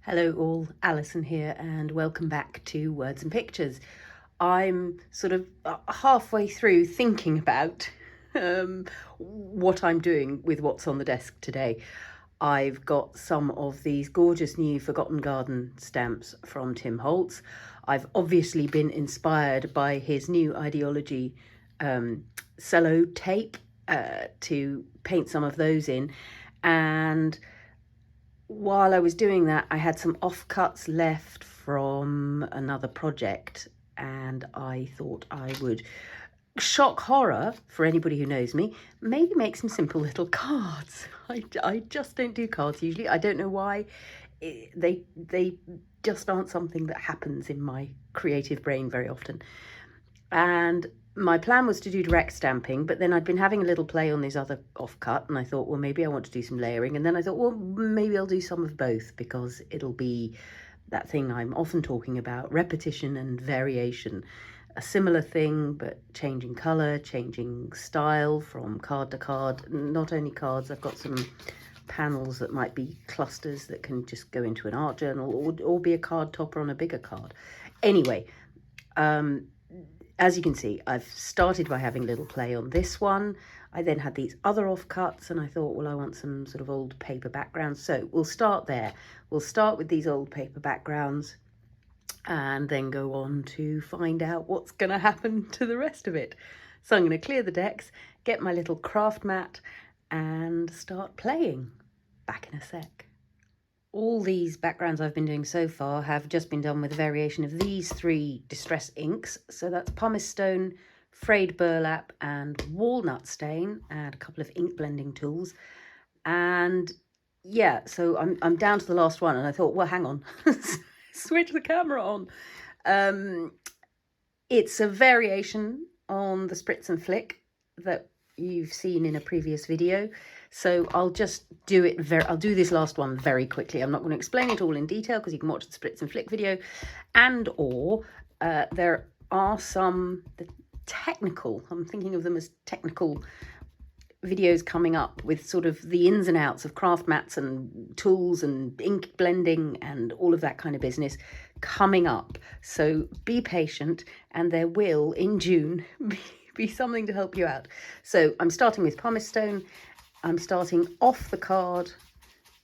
Hello all, Alison here and welcome back to Words and Pictures. I'm sort of halfway through thinking about what I'm doing with what's on the desk today. I've got some of these gorgeous new Forgotten Garden stamps from Tim Holtz. I've obviously been inspired by his new ideology cello tape to paint some of those in, and while I was doing that, I had some offcuts left from another project, and I thought I would, shock horror for anybody who knows me, maybe make some simple little cards. I just don't do cards usually. I don't know why. They just aren't something that happens in my creative brain very often. And my plan was to do direct stamping, but then I'd been having a little play on this other offcut, and I thought, well, maybe I want to do some layering. And then I thought, well, maybe I'll do some of both, because it'll be that thing I'm often talking about, repetition and variation. A similar thing, but changing colour, changing style from card to card. Not only cards, I've got some panels that might be clusters that can just go into an art journal, or be a card topper on a bigger card. Anyway, as you can see, I've started by having a little play on this one. I then had these other offcuts, and I thought, well, I want some sort of old paper backgrounds. So we'll start there. We'll start with these old paper backgrounds and then go on to find out what's going to happen to the rest of it. So I'm going to clear the decks, get my little craft mat and start playing. Back in a sec. All these backgrounds I've been doing so far have just been done with a variation of these three distress inks. So that's Pumice Stone, Frayed Burlap and Walnut stain, and a couple of ink blending tools. And yeah, so I'm down to the last one, and I thought, well, hang on, switch the camera on. It's a variation on the Spritz and Flick that you've seen in a previous video. So I'll just do it I'll do this last one very quickly. I'm not going to explain it all in detail because you can watch the Spritz and Flick video, or there are some technical, I'm thinking of them as technical videos coming up with sort of the ins and outs of craft mats and tools and ink blending and all of that kind of business coming up. So be patient, and there will in June be something to help you out. So I'm starting with Pumice Stone. I'm starting off the card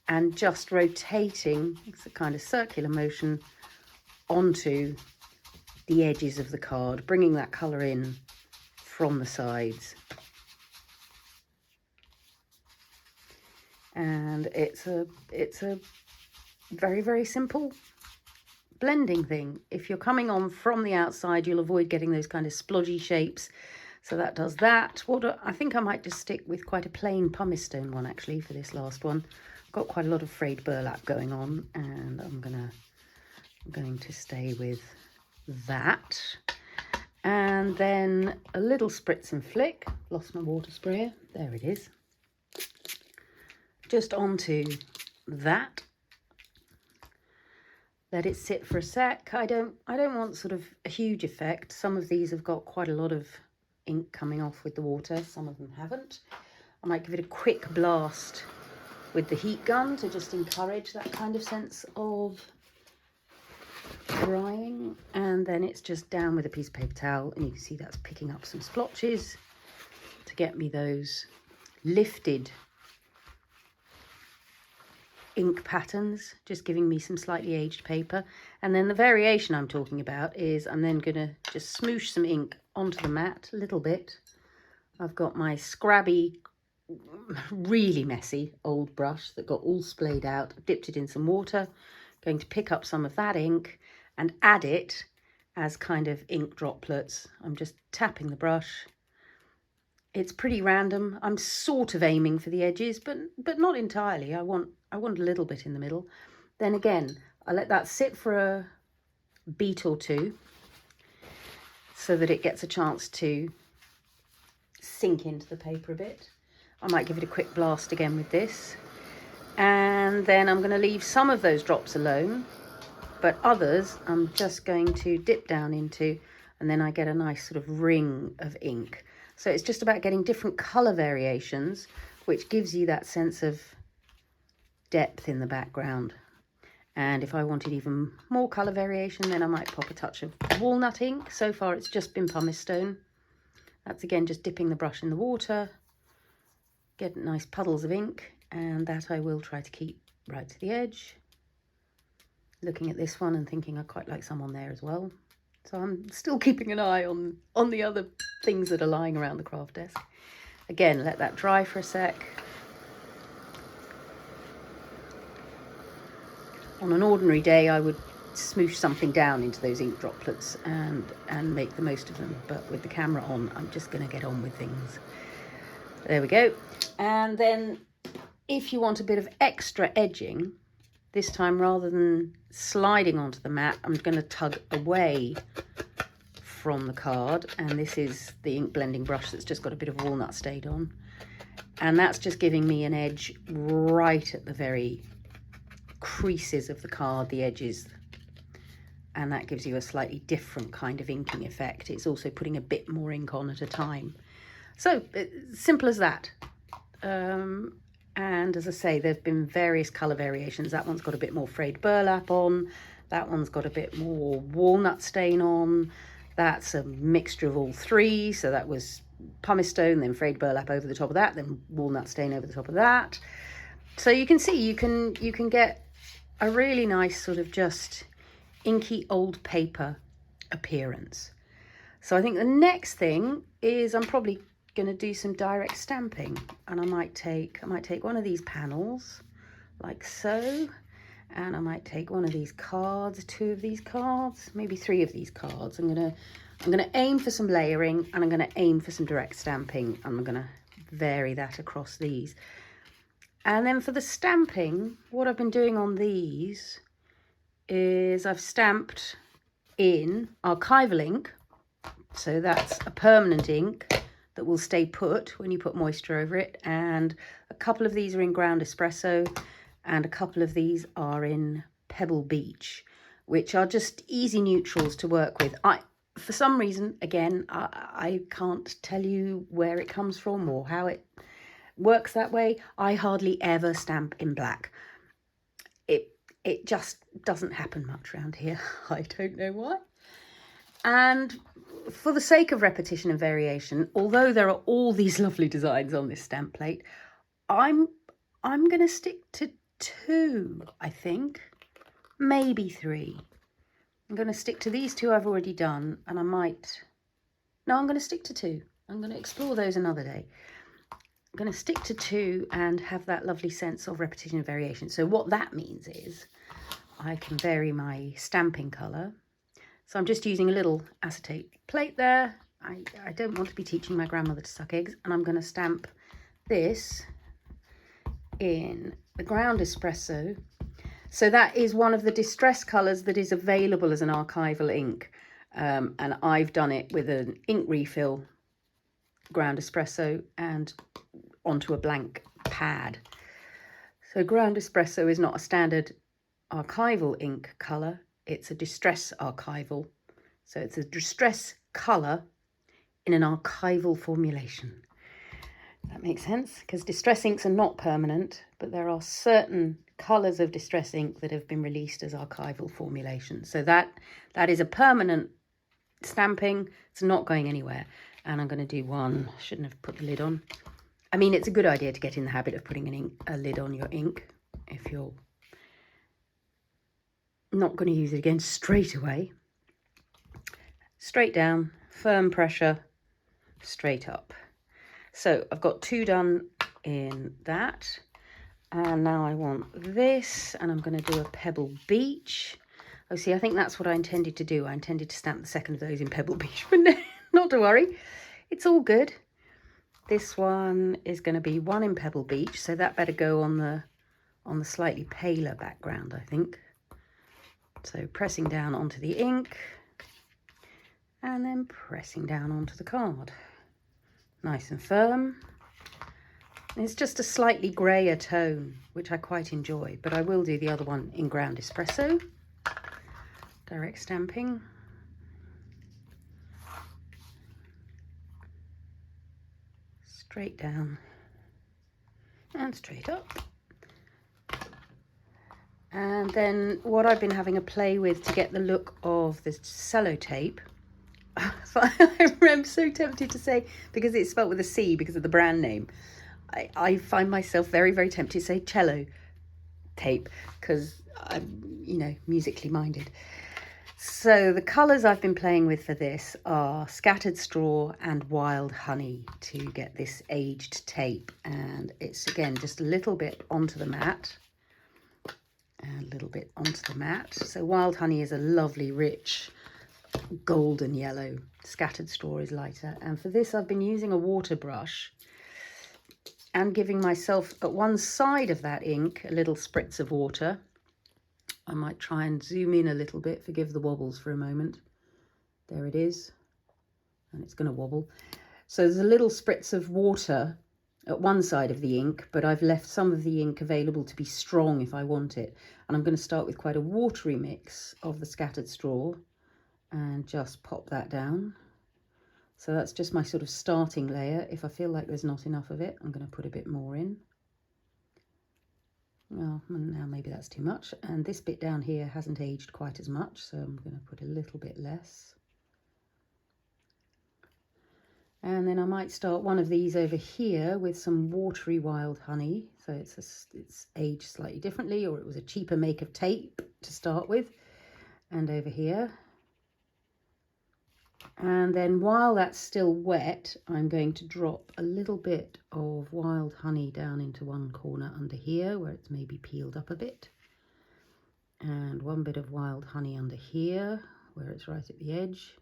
and just rotating, it's a kind of circular motion, onto the edges of the card, bringing that colour in from the sides. And it's a very, very simple blending thing. If you're coming on from the outside, you'll avoid getting those kind of splodgy shapes. So that does that. I think I might just stick with quite a plain pumice stone one actually for this last one. I've got quite a lot of frayed burlap going on, and I'm going to stay with that. And then a little Spritz and Flick. Lost my water sprayer. There it is. Just onto that. Let it sit for a sec. I don't want sort of a huge effect. Some of these have got quite a lot of ink coming off with the water, some of them haven't. I might give it a quick blast with the heat gun to just encourage that kind of sense of drying, and then it's just down with a piece of paper towel, and you can see that's picking up some splotches to get me those lifted ink patterns, just giving me some slightly aged paper. And then the variation I'm talking about is I'm then going to just smoosh some ink onto the mat a little bit. I've got my scrabby, really messy old brush that got all splayed out, dipped it in some water, going to pick up some of that ink and add it as kind of ink droplets. I'm just tapping the brush. It's pretty random. I'm sort of aiming for the edges, but not entirely. I want a little bit in the middle. Then again, I let that sit for a beat or two so that it gets a chance to sink into the paper a bit. I might give it a quick blast again with this. And then I'm going to leave some of those drops alone, but others I'm just going to dip down into, and then I get a nice sort of ring of ink. So it's just about getting different colour variations, which gives you that sense of depth in the background. And if I wanted even more colour variation, then I might pop a touch of walnut ink. So far it's just been pumice stone. That's again just dipping the brush in the water, get nice puddles of ink, and that I will try to keep right to the edge. Looking at this one and thinking I quite like some on there as well. So I'm still keeping an eye on the other things that are lying around the craft desk. Again, let that dry for a sec. On an ordinary day, I would smoosh something down into those ink droplets and make the most of them. But with the camera on, I'm just going to get on with things. There we go. And then if you want a bit of extra edging, this time rather than sliding onto the mat, I'm going to tug away from the card. And this is the ink blending brush that's just got a bit of walnut stayed on. And that's just giving me an edge right at the very creases of the card, the edges, and that gives you a slightly different kind of inking effect. It's also putting a bit more ink on at a time. So simple as that. And as I say, there've been various colour variations. That one's got a bit more frayed burlap on, that one's got a bit more walnut stain on, that's a mixture of all three. So that was pumice stone, then frayed burlap over the top of that, then walnut stain over the top of that. So you can see you can get a really nice sort of just inky old paper appearance. So I think the next thing is I'm probably going to do some direct stamping, and I might take one of these panels like so, and I might take one of these cards, two of these cards, maybe three of these cards. I'm going to aim for some layering, and I'm going to aim for some direct stamping, and I'm going to vary that across these. And then for the stamping, what I've been doing on these is I've stamped in Archival ink. So that's a permanent ink that will stay put when you put moisture over it. And a couple of these are in ground espresso, and a couple of these are in Pebble Beach, which are just easy neutrals to work with. For some reason, again, I can't tell you where it comes from or how it works that way. I hardly ever stamp in black. It just doesn't happen much around here. I don't know why. And for the sake of repetition and variation, although there are all these lovely designs on this stamp plate, I'm going to stick to two, I think, maybe three. I'm going to stick to these two I've already done, and I'm going to stick to two. I'm going to explore those another day. I'm going to stick to two and have that lovely sense of repetition and variation. So what that means is I can vary my stamping colour. So I'm just using a little acetate plate there. I don't want to be teaching my grandmother to suck eggs, and I'm going to stamp this in the ground espresso. So that is one of the distress colours that is available as an archival ink, and I've done it with an ink refill, ground espresso, and onto a blank pad. So ground espresso is not a standard archival ink colour, it's a distress archival. So it's a distress colour in an archival formulation. That makes sense, because distress inks are not permanent, but there are certain colours of distress ink that have been released as archival formulations. So that is a permanent stamping. It's not going anywhere. And I'm going to do one. Shouldn't have put the lid on. I mean, it's a good idea to get in the habit of putting a lid on your ink if you're not going to use it again straight away. Straight down, firm pressure, straight up. So I've got two done in that. And now I want this, and I'm going to do a Pebble Beach. Oh, see, I think that's what I intended to do. I intended to stamp the second of those in Pebble Beach, but no, not to worry. It's all good. This one is going to be one in Pebble Beach, so that better go on the slightly paler background, I think. So pressing down onto the ink, and then pressing down onto the card. Nice and firm. It's just a slightly greyer tone, which I quite enjoy, but I will do the other one in ground espresso. Direct stamping. Straight down and straight up. And then what I've been having a play with to get the look of this sellotape, I'm so tempted to say, because it's spelt with a C because of the brand name, I find myself very, very tempted to say cello tape because I'm, you know, musically minded. So the colours I've been playing with for this are scattered straw and wild honey to get this aged tape. And it's, again, just a little bit onto the mat and a little bit onto the mat. So wild honey is a lovely, rich, golden yellow. Scattered straw is lighter. And for this, I've been using a water brush and giving myself at one side of that ink a little spritz of water. I might try and zoom in a little bit, forgive the wobbles for a moment. There it is, and it's going to wobble. So there's a little spritz of water at one side of the ink, but I've left some of the ink available to be strong if I want it. And I'm going to start with quite a watery mix of the scattered straw and just pop that down. So that's just my sort of starting layer. If I feel like there's not enough of it, I'm going to put a bit more in. Well, now maybe that's too much. And this bit down here hasn't aged quite as much, so I'm going to put a little bit less. And then I might start one of these over here with some watery wild honey. So it's aged slightly differently, or it was a cheaper make of tape to start with. And over here. And then while that's still wet, I'm going to drop a little bit of wild honey down into one corner under here where it's maybe peeled up a bit. And one bit of wild honey under here where it's right at the edge.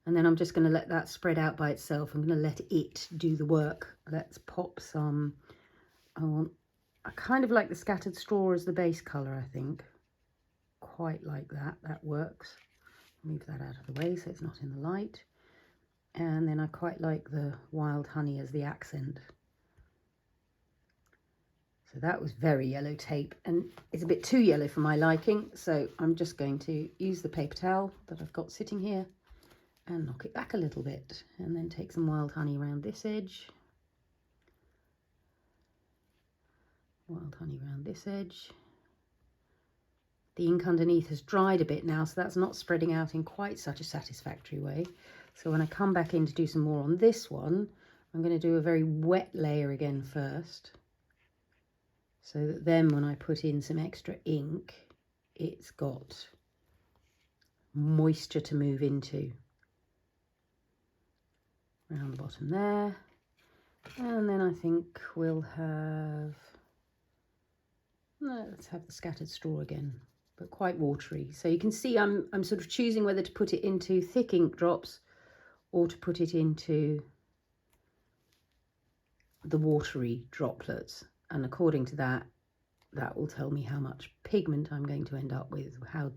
And then I'm just going to let that spread out by itself. I'm going to let it do the work. Let's pop some, I kind of like the scattered straw as the base colour, I think. Quite like that, that works. Move that out of the way so it's not in the light. And then I quite like the wild honey as the accent. So that was very yellow tape and it's a bit too yellow for my liking. So I'm just going to use the paper towel that I've got sitting here and knock it back a little bit. And then take some wild honey around this edge. Wild honey around this edge. The ink underneath has dried a bit now, so that's not spreading out in quite such a satisfactory way. So when I come back in to do some more on this one, I'm going to do a very wet layer again first. So that then when I put in some extra ink, it's got moisture to move into. Around the bottom there. And then I think we'll have, let's have the scattered straw again. But quite watery. So you can see I'm sort of choosing whether to put it into thick ink drops or to put it into the watery droplets. And according to that, that will tell me how much pigment I'm going to end up with, how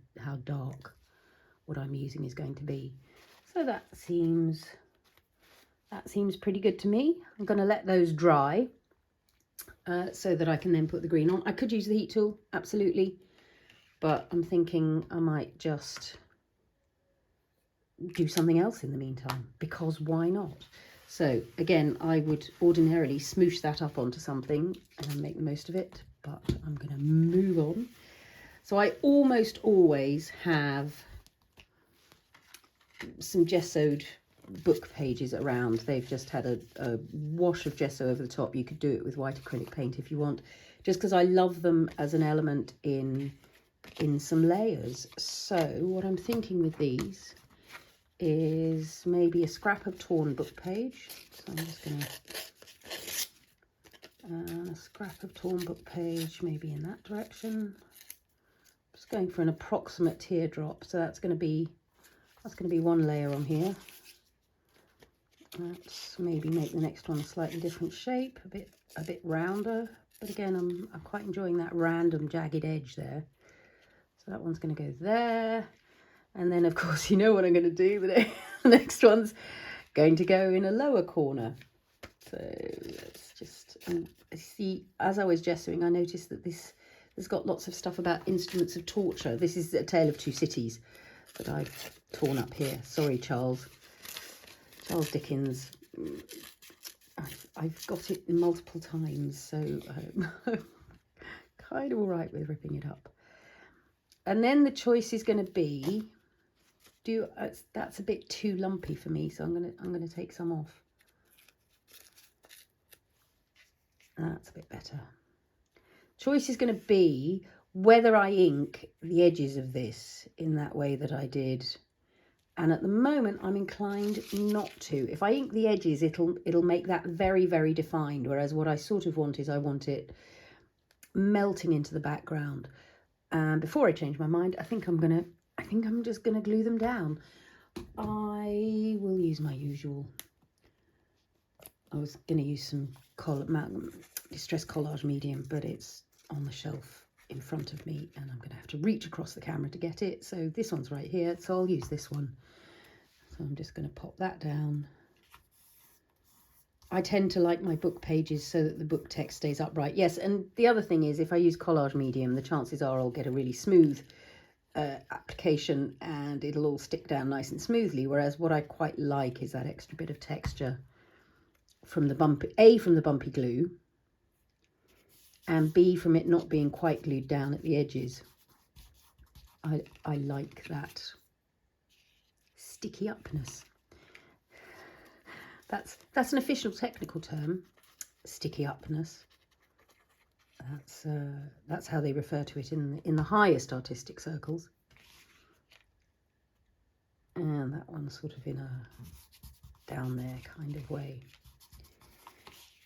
dark what I'm using is going to be. So that seems pretty good to me. I'm going to let those dry so that I can then put the green on. I could use the heat tool, absolutely. But I'm thinking I might just do something else in the meantime, because why not? So again, I would ordinarily smoosh that up onto something and make the most of it, but I'm going to move on. So I almost always have some gessoed book pages around. They've just had a wash of gesso over the top. You could do it with white acrylic paint if you want, just because I love them as an element in some layers. So what I'm thinking with these is maybe a scrap of torn book page. So I'm just going to a scrap of torn book page, maybe in that direction. Just going for an approximate teardrop. So that's going to be one layer on here. Let's maybe make the next one a slightly different shape, a bit rounder. But again, I'm quite enjoying that random jagged edge there. So that one's going to go there. And then, of course, you know what I'm going to do. The next one's going to go in a lower corner. So let's just see. As I was gessoing, I noticed that this has got lots of stuff about instruments of torture. This is A Tale of Two Cities that I've torn up here. Sorry, Charles Dickens. I've got it multiple times, so I'm kind of all right with ripping it up. And then the choice is going to be, that's a bit too lumpy for me, so I'm going to take some off. That's a bit better. Choice is going to be whether I ink the edges of this in that way that I did. And at the moment, I'm inclined not to. If I ink the edges, it'll make that very, very defined. Whereas what I sort of want is I want it melting into the background. And before I change my mind, I think I'm just gonna glue them down. I will use my usual. I was gonna use some Distress Collage medium, but it's on the shelf in front of me, and I'm gonna have to reach across the camera to get it. So this one's right here, so I'll use this one. So I'm just going to pop that down. I tend to like my book pages so that the book text stays upright. Yes, and the other thing is if I use collage medium, the chances are I'll get a really smooth application and it'll all stick down nice and smoothly. Whereas what I quite like is that extra bit of texture from the bumpy glue, and B, from it not being quite glued down at the edges. I like that sticky upness. That's an official technical term, sticky upness. That's how they refer to it in the highest artistic circles. And that one's sort of in a down there kind of way.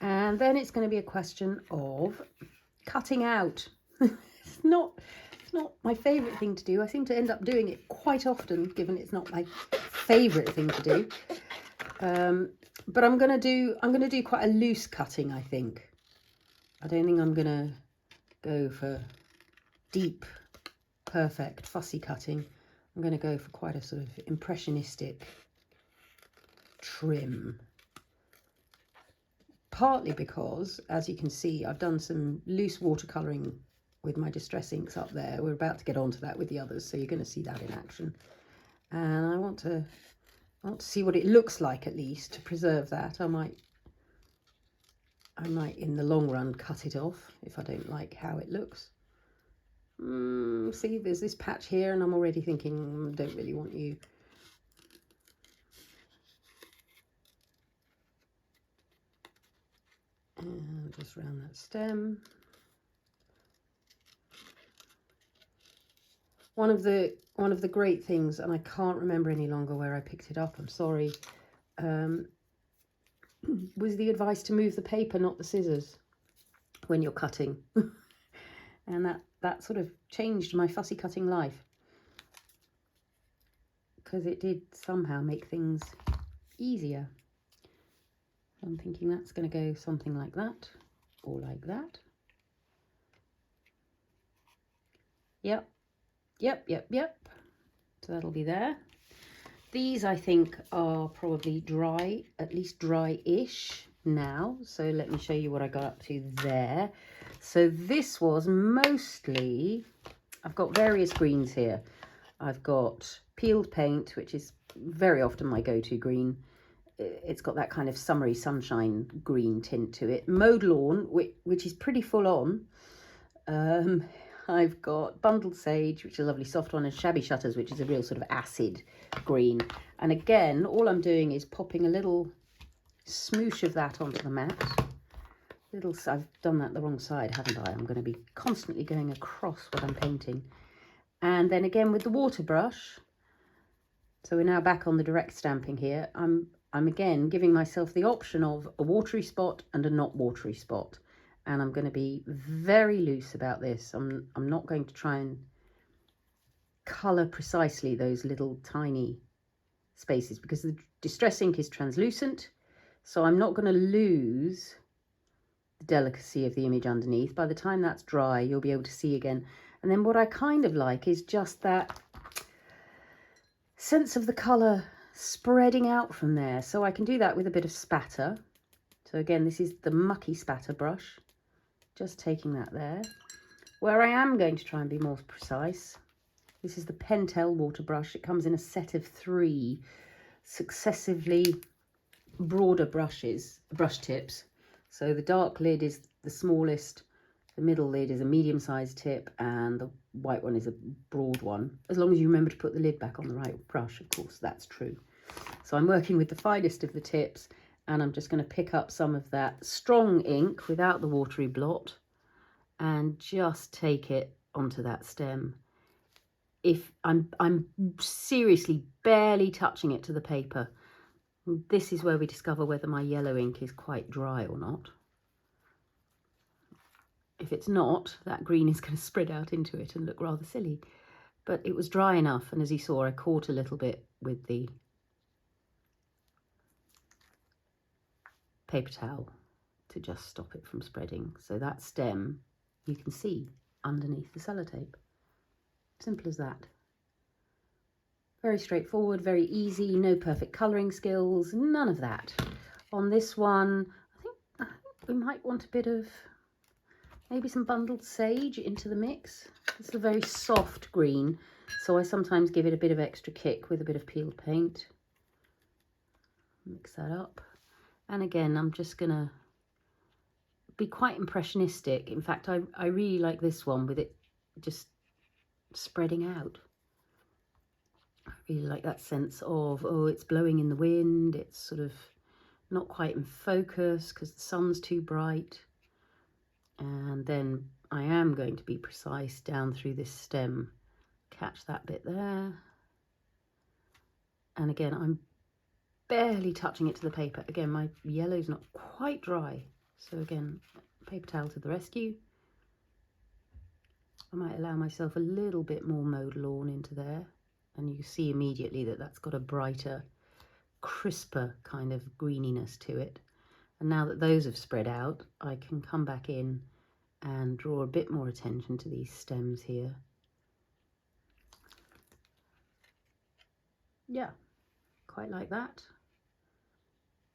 And then it's going to be a question of cutting out. It's not my favourite thing to do. I seem to end up doing it quite often, given it's not my favourite thing to do. But I'm gonna do quite a loose cutting, I think. I don't think I'm gonna go for deep, perfect, fussy cutting. I'm gonna go for quite a sort of impressionistic trim. Partly because, as you can see, I've done some loose watercolouring with my distress inks up there. We're about to get onto that with the others, so you're going to see that in action. And I want to see what it looks like, at least, to preserve that. I might in the long run cut it off if I don't like how it looks. See, there's this patch here and I'm already thinking, don't really want you. And just round that stem. One of the great things, and I can't remember any longer where I picked it up, I'm sorry, was the advice to move the paper, not the scissors, when you're cutting. And that sort of changed my fussy cutting life, because it did somehow make things easier. I'm thinking that's going to go something like that, or like that. Yep. So that'll be there. These, I think, are probably dry, at least dry-ish now. So let me show you what I got up to there. So this was mostly, I've got various greens here. I've got peeled paint, which is very often my go-to green. It's got that kind of summery sunshine green tint to it. Mowed lawn, which is pretty full on. I've got bundled sage, which is a lovely soft one, and shabby shutters, which is a real sort of acid green. And again, all I'm doing is popping a little smoosh of that onto the mat. I've done that the wrong side, haven't I? I'm going to be constantly going across what I'm painting. And then again with the water brush. So we're now back on the direct stamping here. I'm again giving myself the option of a watery spot and a not watery spot. And I'm going to be very loose about this. I'm not going to try and colour precisely those little tiny spaces, because the distress ink is translucent. So I'm not going to lose the delicacy of the image underneath. By the time that's dry, you'll be able to see again. And then what I kind of like is just that sense of the colour spreading out from there. So I can do that with a bit of spatter. So again, this is the mucky spatter brush. Just taking that there. Where I am going to try and be more precise, this is the Pentel water brush. It comes in a set of 3 successively broader brush tips. So the dark lid is the smallest, the middle lid is a medium-sized tip, and white one is a broad one, as long as you remember to put the lid back on the right brush, of course, that's true. So I'm working with the finest of the tips, and I'm just going to pick up some of that strong ink without the watery blot and just take it onto that stem. If I'm seriously barely touching it to the paper. This is where we discover whether my yellow ink is quite dry or not. If it's not, that green is going to spread out into it and look rather silly. But it was dry enough, and as you saw, I caught a little bit with the paper towel to just stop it from spreading. So that stem, you can see underneath the sellotape. Simple as that. Very straightforward, very easy, no perfect colouring skills, none of that. On this one, I think we might want a bit of maybe some bundled sage into the mix. It's a very soft green, so I sometimes give it a bit of extra kick with a bit of peeled paint. Mix that up. And again, I'm just going to be quite impressionistic. In fact, I really like this one with it just spreading out. I really like that sense of, oh, it's blowing in the wind. It's sort of not quite in focus because the sun's too bright. And then I am going to be precise down through this stem. Catch that bit there. And again, I'm barely touching it to the paper. Again, my yellow's not quite dry. So again, paper towel to the rescue. I might allow myself a little bit more mowed lawn into there. And you see immediately that that's got a brighter, crisper kind of greeniness to it. And now that those have spread out, I can come back in and draw a bit more attention to these stems here. Yeah, quite like that.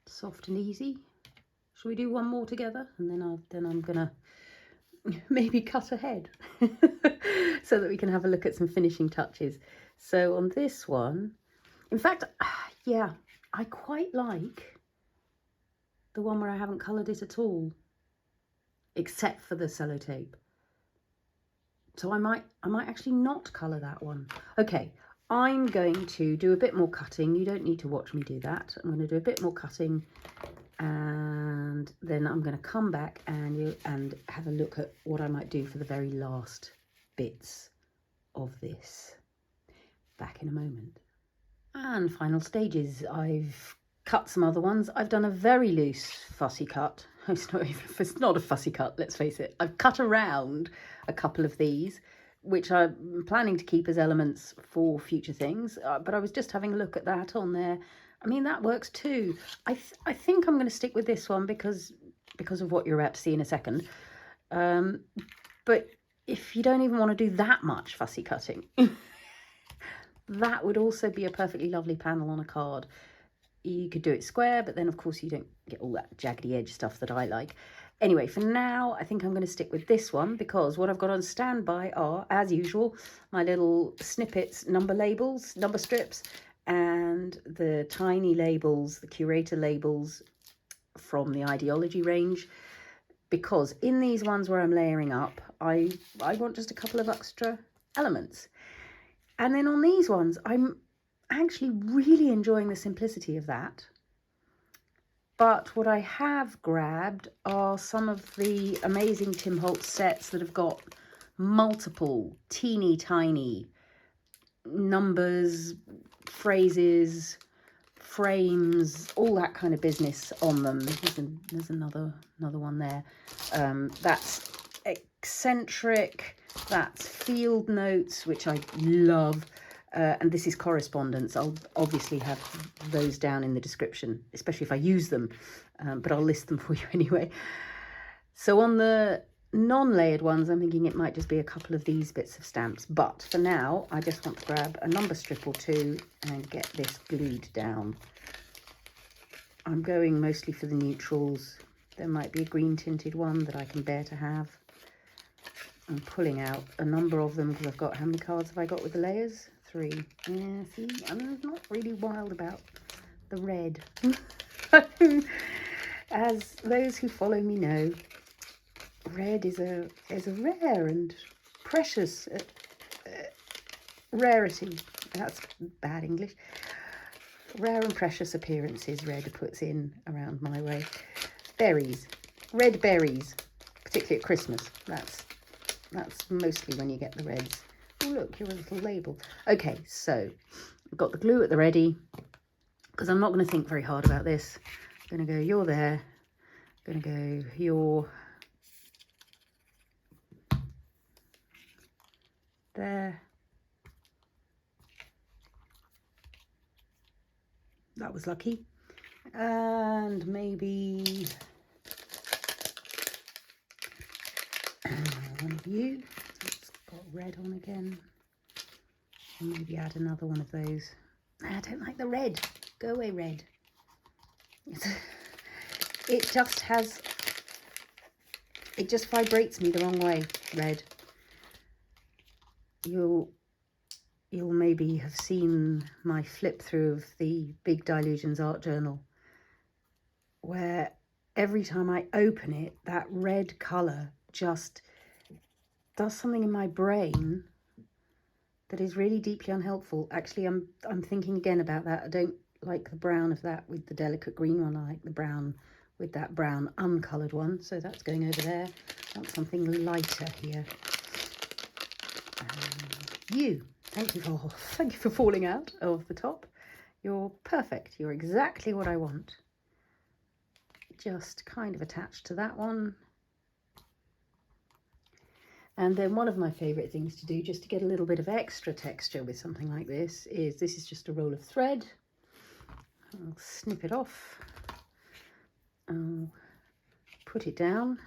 Soft and easy. Shall we do one more together? And then I'm gonna maybe cut ahead so that we can have a look at some finishing touches. So on this one, in fact, yeah, I quite like the one where I haven't coloured it at all, except for the sellotape. So I might actually not colour that one. Okay, I'm going to do a bit more cutting. You don't need to watch me do that. I'm going to do a bit more cutting, and then I'm going to come back and have a look at what I might do for the very last bits of this. Back in a moment. And final stages. I've cut some other ones. I've done a very loose fussy cut. It's not a fussy cut, let's face it. I've cut around a couple of these, which I'm planning to keep as elements for future things. But I was just having a look at that on there. I mean, that works too. I think I'm going to stick with this one because of what you're about to see in a second. But if you don't even want to do that much fussy cutting, that would also be a perfectly lovely panel on a card. You could do it square, but then of course you don't get all that jaggedy edge stuff that I like. Anyway, for now, I think I'm going to stick with this one because what I've got on standby are, as usual, my little snippets, number labels, number strips, and the tiny labels, the curator labels from the Ideology range. Because in these ones where I'm layering up, I want just a couple of extra elements. And then on these ones, I'm actually really enjoying the simplicity of that. But what I have grabbed are some of the amazing Tim Holtz sets that have got multiple teeny tiny numbers, phrases, frames, all that kind of business on them. There's another one there. That's Eccentric. That's Field Notes, which I love. And this is Correspondence. I'll obviously have those down in the description, especially if I use them, but I'll list them for you anyway. So on the non-layered ones, I'm thinking it might just be a couple of these bits of stamps. But for now, I just want to grab a number strip or two and get this glued down. I'm going mostly for the neutrals. There might be a green tinted one that I can bear to have. I'm pulling out a number of them because I've got, how many cards have I got with the layers? 3. Yeah, see, I'm not really wild about the red. As those who follow me know, red is a rare and precious rarity, that's bad English, rare and precious appearances red puts in around my way. Berries, red berries, particularly at Christmas. That's mostly when you get the reds. Oh look, you're a little label. Okay, so I've got the glue at the ready, because I'm not going to think very hard about this. I'm going to go, you're there. I'm going to go, you're there. That was lucky. And maybe one of you. It's got red on again. And maybe add another one of those. I don't like the red. Go away, red. It just vibrates me the wrong way, red. You'll maybe have seen my flip through of the Big Dilutions art journal, where every time I open it, that red colour just does something in my brain that is really deeply unhelpful. Actually, I'm thinking again about that. I don't like the brown of that with the delicate green one. I like the brown with that brown uncoloured one. So that's going over there. I want something lighter here. Thank you for falling out of the top. You're perfect. You're exactly what I want. Just kind of attached to that one. And then one of my favourite things to do, just to get a little bit of extra texture with something like this is just a roll of thread. I'll snip it off. I'll put it down.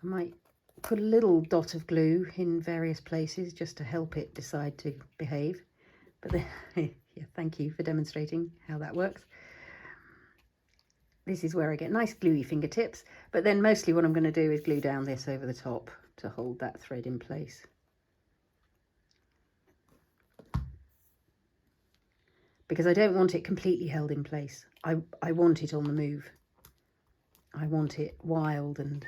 I might put a little dot of glue in various places just to help it decide to behave. But then, yeah, thank you for demonstrating how that works. This is where I get nice gluey fingertips, but then mostly what I'm going to do is glue down this over the top to hold that thread in place. Because I don't want it completely held in place. I want it on the move. I want it wild and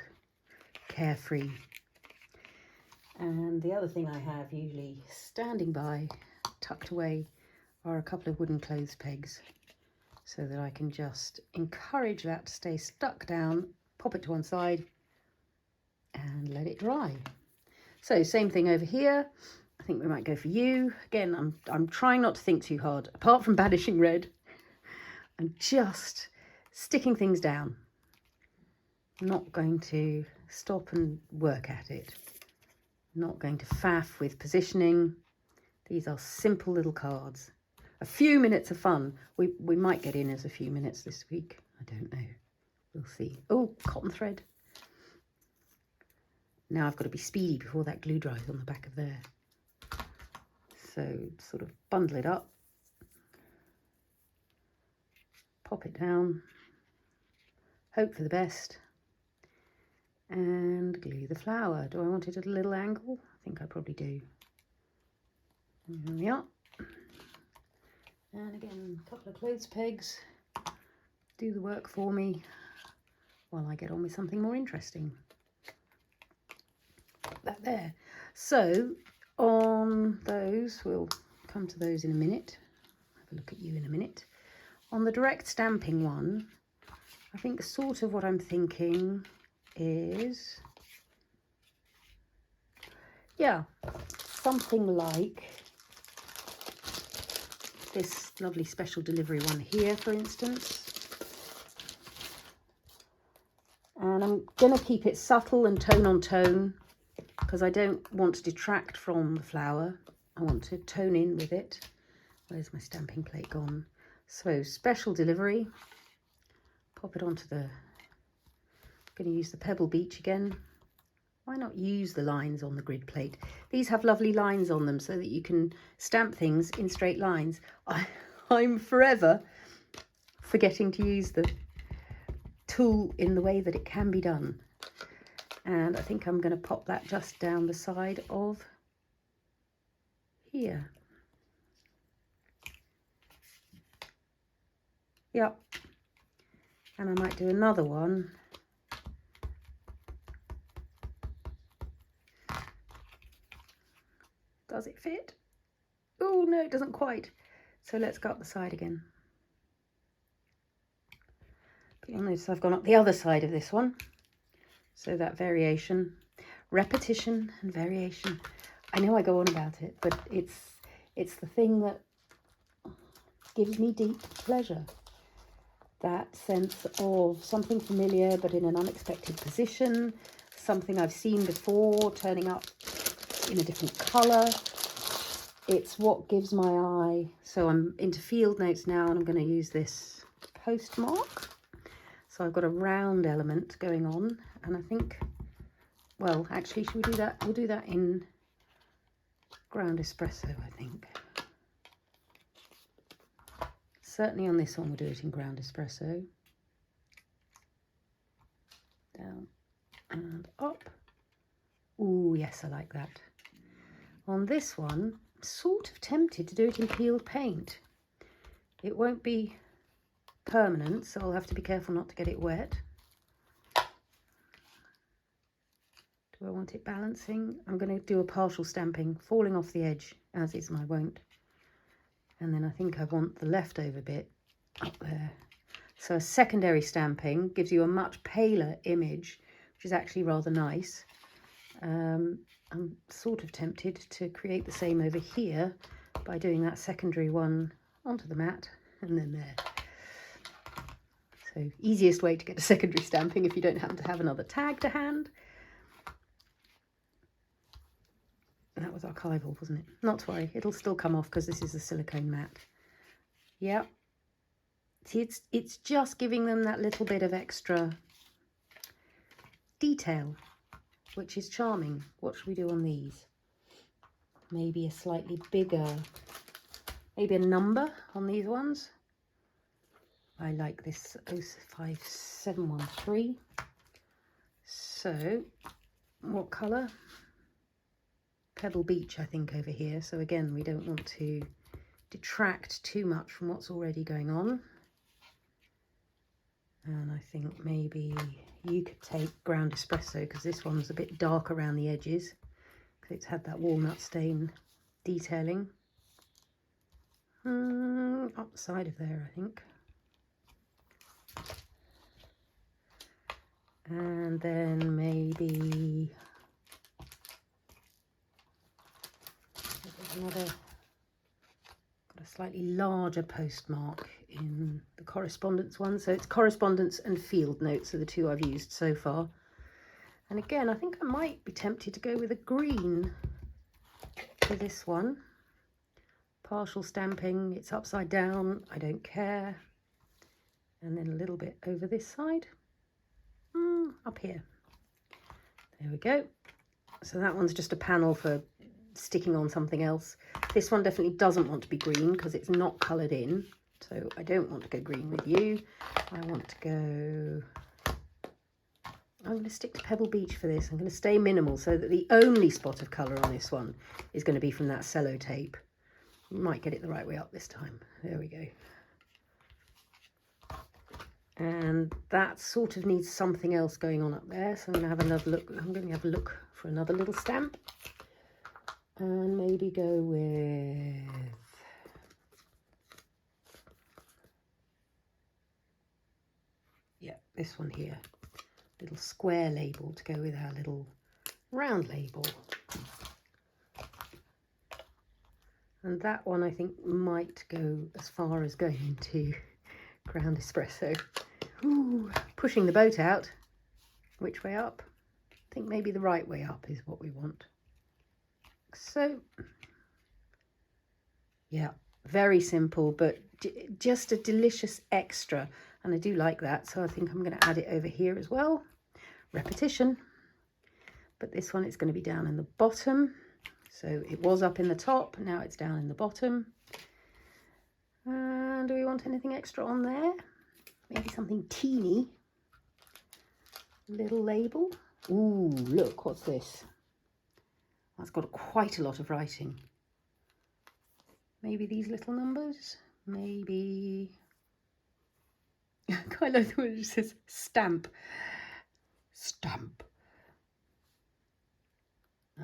carefree. And the other thing I have usually standing by, tucked away, are a couple of wooden clothes pegs, so that I can just encourage that to stay stuck down, pop it to one side and let it dry. So same thing over here. I think we might go for you. Again, I'm trying not to think too hard. Apart from banishing red, I'm just sticking things down. I'm not going to stop and work at it. I'm not going to faff with positioning. These are simple little cards. A few minutes of fun. We might get in as a few minutes this week. I don't know. We'll see. Oh, cotton thread. Now I've got to be speedy before that glue dries on the back of there. So sort of bundle it up. Pop it down. Hope for the best. And glue the flower. Do I want it at a little angle? I think I probably do. There we are. And again, a couple of clothes pegs do the work for me while I get on with something more interesting. Put that there. So on those, we'll come to those in a minute. Have a look at you in a minute. On the direct stamping one, I think sort of what I'm thinking is, yeah, something like this lovely special delivery one here, for instance. And I'm going to keep it subtle and tone on tone, because I don't want to detract from the flower. I want to tone in with it. Where's my stamping plate gone? So special delivery. Pop it onto the, I'm going to use the Pebble Beach again. Why not use the lines on the grid plate? These have lovely lines on them so that you can stamp things in straight lines. I'm forever forgetting to use the tool in the way that it can be done. And I think I'm going to pop that just down the side of here. Yep. And I might do another one Does it fit? Oh no, it doesn't quite. So let's go up the side again. But you'll notice I've gone up the other side of this one. So that variation, repetition and variation. I know I go on about it, but it's the thing that gives me deep pleasure. That sense of something familiar but in an unexpected position, something I've seen before turning up in a different colour. It's what gives my eye. So I'm into field notes now, and I'm going to use this postmark. So I've got a round element going on, and I think, well, actually, should we do that? We'll do that in ground espresso, I think. Certainly on this one, we'll do it in ground espresso. Down and up. Ooh, yes, I like that. On this one, I'm sort of tempted to do it in peeled paint. It won't be permanent, so I'll have to be careful not to get it wet. Do I want it balancing? I'm going to do a partial stamping, falling off the edge, as is my won't. And then I think I want the leftover bit up there. So a secondary stamping gives you a much paler image, which is actually rather nice. I'm sort of tempted to create the same over here by doing that secondary one onto the mat and then there. So easiest way to get a secondary stamping if you don't happen to have another tag to hand. And that was Archival, wasn't it? Not to worry, it'll still come off because this is a silicone mat. Yeah. See, it's just giving them that little bit of extra detail, which is charming. What should we do on these? Maybe a slightly bigger, maybe a number on these ones. I like this 05713. So, what colour? Pebble Beach, I think, over here. So again, we don't want to detract too much from what's already going on. And I think maybe you could take ground espresso, because this one's a bit dark around the edges, because it's had that walnut stain detailing. Up the side of there, I think. And then maybe another, got a slightly larger postmark in the correspondence one. So it's correspondence and field notes are the two I've used so far. And again, I think I might be tempted to go with a green for this one. Partial stamping, it's upside down, I don't care. And then a little bit over this side, up here. There we go. So that one's just a panel for sticking on something else. This one definitely doesn't want to be green because it's not coloured in. So I don't want to go green with you. I want to go... I'm going to stick to Pebble Beach for this. I'm going to stay minimal so that the only spot of colour on this one is going to be from that sellotape. You might get it the right way up this time. There we go. And that sort of needs something else going on up there. So I'm going to have another look. I'm going to have a look for another little stamp. And maybe go with... yeah, this one here. Little square label to go with our little round label. And that one I think might go as far as going into ground espresso. Ooh, pushing the boat out. Which way up? I think maybe the right way up is what we want. So, yeah, very simple, but just a delicious extra. And I do like that, so I think I'm going to add it over here as well. Repetition. But this one is going to be down in the bottom. So it was up in the top, now it's down in the bottom. And do we want anything extra on there? Maybe something teeny. Little label. Ooh, look, what's this? That's got quite a lot of writing. Maybe these little numbers? Maybe... I quite like the way it says stamp. Stamp.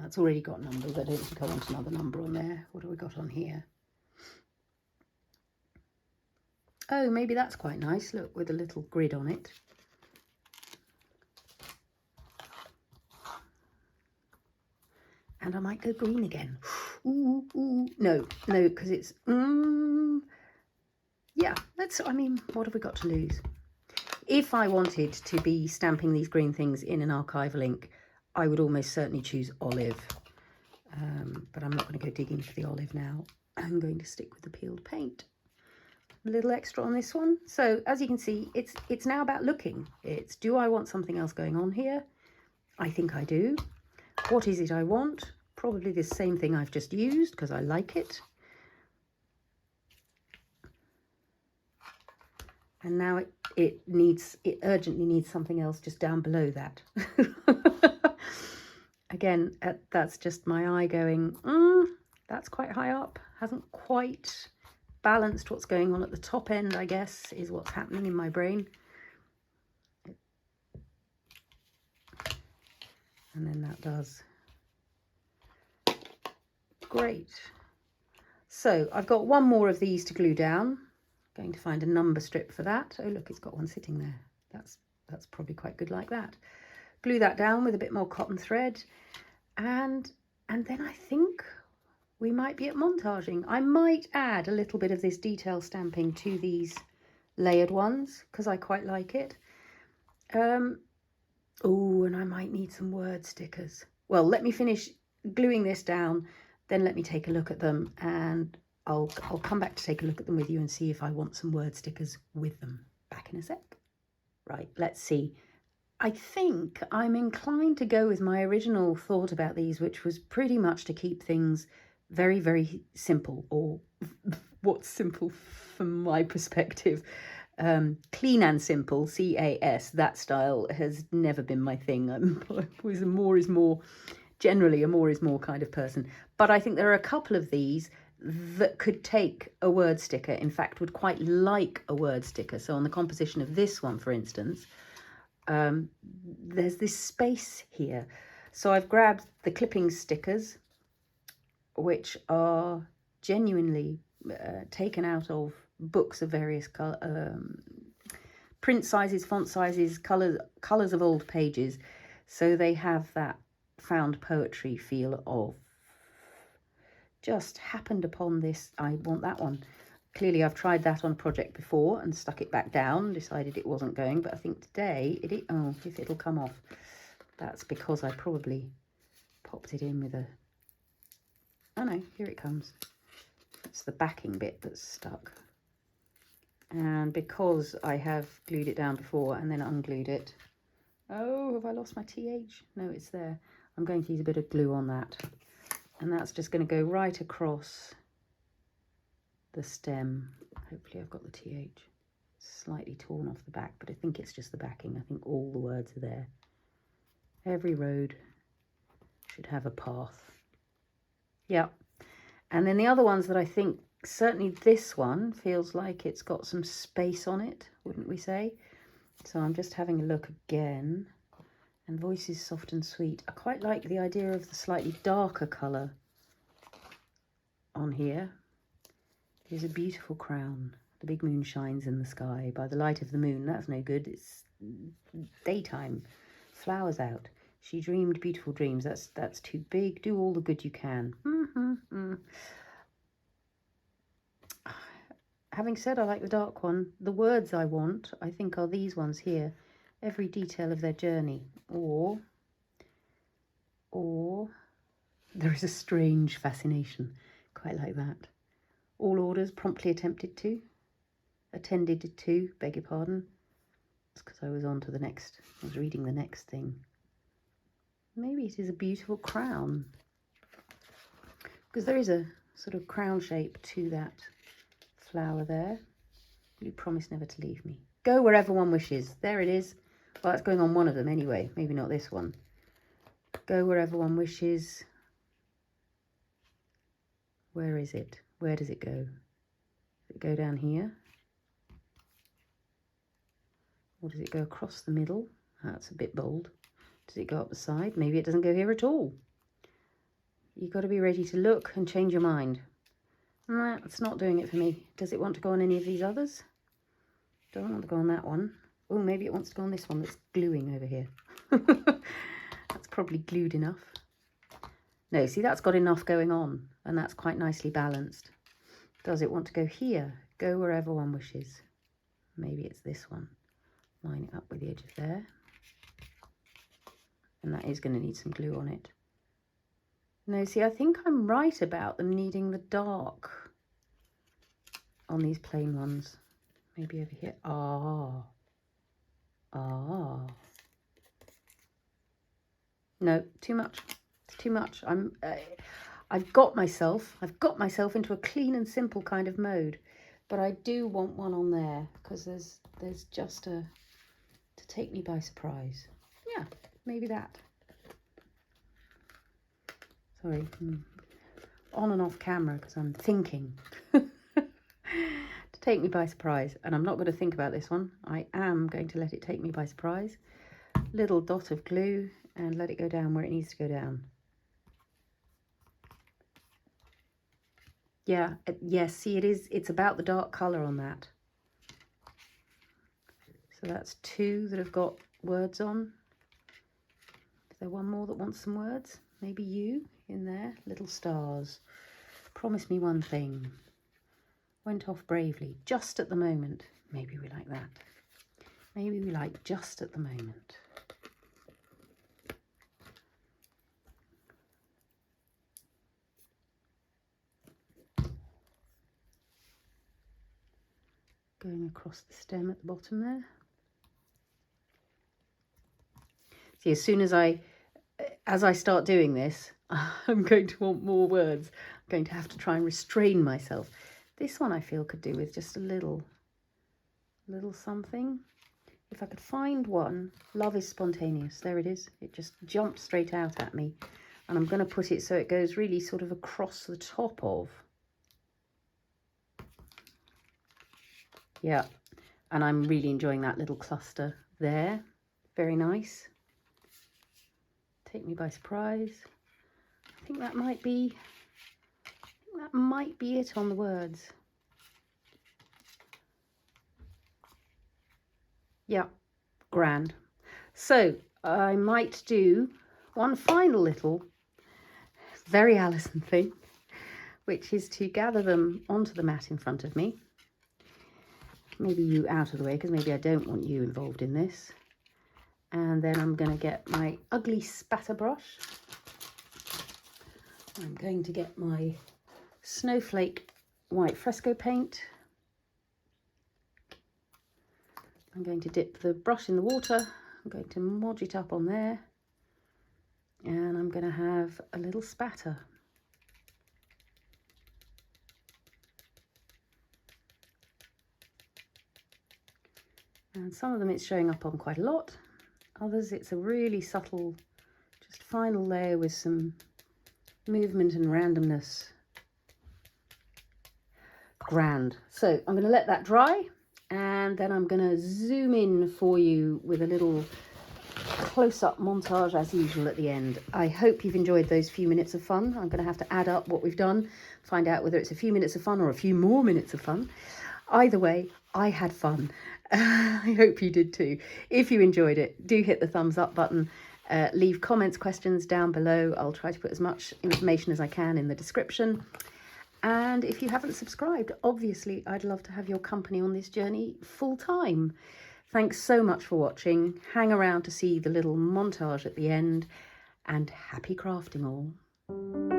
It's already got numbers. I don't think I want another number on there. What have we got on here? Oh, maybe that's quite nice. Look, with a little grid on it. And I might go green again. Ooh, ooh. No, because it's... yeah, I mean, what have we got to lose? If I wanted to be stamping these green things in an archival ink, I would almost certainly choose olive. But I'm not going to go digging for the olive now. I'm going to stick with the peeled paint. A little extra on this one. So as you can see, it's now about looking. It's, do I want something else going on here? I think I do. What is it I want? Probably the same thing I've just used because I like it. And now it urgently needs something else just down below that. Again, that's just my eye going, that's quite high up. Hasn't quite balanced what's going on at the top end, I guess, is what's happening in my brain. And then that does. Great. So I've got one more of these to glue down. Going to find a number strip for that. Oh look, it's got one sitting there. That's probably quite good like that. Glue that down with a bit more cotton thread, and then I think we might be at montaging. I might add a little bit of this detail stamping to these layered ones because I quite like it. Oh, and I might need some word stickers. Well, let me finish gluing this down, then let me take a look at them, and I'll come back to take a look at them with you and see if I want some word stickers with them. Back in a sec. Right, let's see. I think I'm inclined to go with my original thought about these, which was pretty much to keep things very, very simple, or what's simple from my perspective. Clean and simple, CAS, that style has never been my thing. I was generally a more is more kind of person. But I think there are a couple of these that could take a word sticker, in fact would quite like a word sticker. So on the composition of this one, for instance, there's this space here. So I've grabbed the clipping stickers, which are genuinely taken out of books of various print sizes, font sizes, colours of old pages. So they have that found poetry feel of just happened upon this, I want that one. Clearly I've tried that on a project before and stuck it back down, decided it wasn't going, but I think today, oh, if it'll come off, that's because I probably popped it in with a, oh no, here it comes. It's the backing bit that's stuck. And because I have glued it down before and then unglued it, oh, have I lost my TH? No, it's there. I'm going to use a bit of glue on that. And that's just going to go right across the stem. Hopefully I've got the TH. Slightly torn off the back, but I think it's just the backing. I think all the words are there. Every road should have a path. Yeah. And then the other ones that I think, certainly this one feels like it's got some space on it, wouldn't we say? So I'm just having a look again. And voices soft and sweet. I quite like the idea of the slightly darker colour on here. Here's a beautiful crown. The big moon shines in the sky by the light of the moon. That's no good. It's daytime. Flowers out. She dreamed beautiful dreams. That's too big. Do all the good you can. Having said I like the dark one, the words I want, I think, are these ones here. Every detail of their journey, or there is a strange fascination, quite like that. All orders promptly attended to, beg your pardon. It's because I was on to the next, I was reading the next thing. Maybe it is a beautiful crown, because there is a sort of crown shape to that flower there. You promise never to leave me. Go wherever one wishes. There it is. Well, that's going on one of them anyway, maybe not this one. Go wherever one wishes. Where is it? Where does it go? Does it go down here? Or does it go across the middle? That's a bit bold. Does it go up the side? Maybe it doesn't go here at all. You've got to be ready to look and change your mind. Nah, it's not doing it for me. Does it want to go on any of these others? Don't want to go on that one. Oh, maybe it wants to go on this one that's gluing over here. That's probably glued enough. No, see, that's got enough going on, and that's quite nicely balanced. Does it want to go here? Go wherever one wishes. Maybe it's this one. Line it up with the edge of there. And that is going to need some glue on it. No, see, I think I'm right about them needing the dark on these plain ones. Maybe over here. Ah. No, too much. It's too much. I've got myself into a clean and simple kind of mode, but I do want one on there because there's just to take me by surprise. Yeah, maybe that. Sorry, on and off camera because I'm thinking. To take me by surprise, and I'm not going to think about this one. I am going to let it take me by surprise. Little dot of glue and let it go down where it needs to go down. Yeah, yes, see, it's about the dark colour on that. So that's 2 that have got words on. Is there one more that wants some words? Maybe you in there, little stars. Promise me one thing. Went off bravely, just at the moment. Maybe we like that. Maybe we like just at the moment. Going across the stem at the bottom there. See, as soon as I start doing this, I'm going to want more words. I'm going to have to try and restrain myself. This one I feel could do with just a little something. If I could find one, love is spontaneous. There it is. It just jumped straight out at me. And I'm going to put it so it goes really sort of across the top of. Yeah, and I'm really enjoying that little cluster there. Very nice. Take me by surprise. I think that might be it on the words. Yeah, grand. So I might do one final little, very Alison thing, which is to gather them onto the mat in front of me. Maybe you out of the way, because maybe I don't want you involved in this. And then I'm going to get my ugly spatter brush. I'm going to get my snowflake white fresco paint. I'm going to dip the brush in the water. I'm going to modge it up on there. And I'm going to have a little spatter. And some of them it's showing up on quite a lot. Others it's a really subtle, just final layer with some movement and randomness. Grand. So I'm going to let that dry, and then I'm going to zoom in for you with a little close-up montage as usual at the end. I hope you've enjoyed those few minutes of fun. I'm going to have to add up what we've done, find out whether it's a few minutes of fun or a few more minutes of fun. Either way, I had fun. I hope you did too. If you enjoyed it, do hit the thumbs up button. Leave comments, questions down below. I'll try to put as much information as I can in the description. And if you haven't subscribed, obviously I'd love to have your company on this journey full time. Thanks so much for watching. Hang around to see the little montage at the end, and happy crafting all.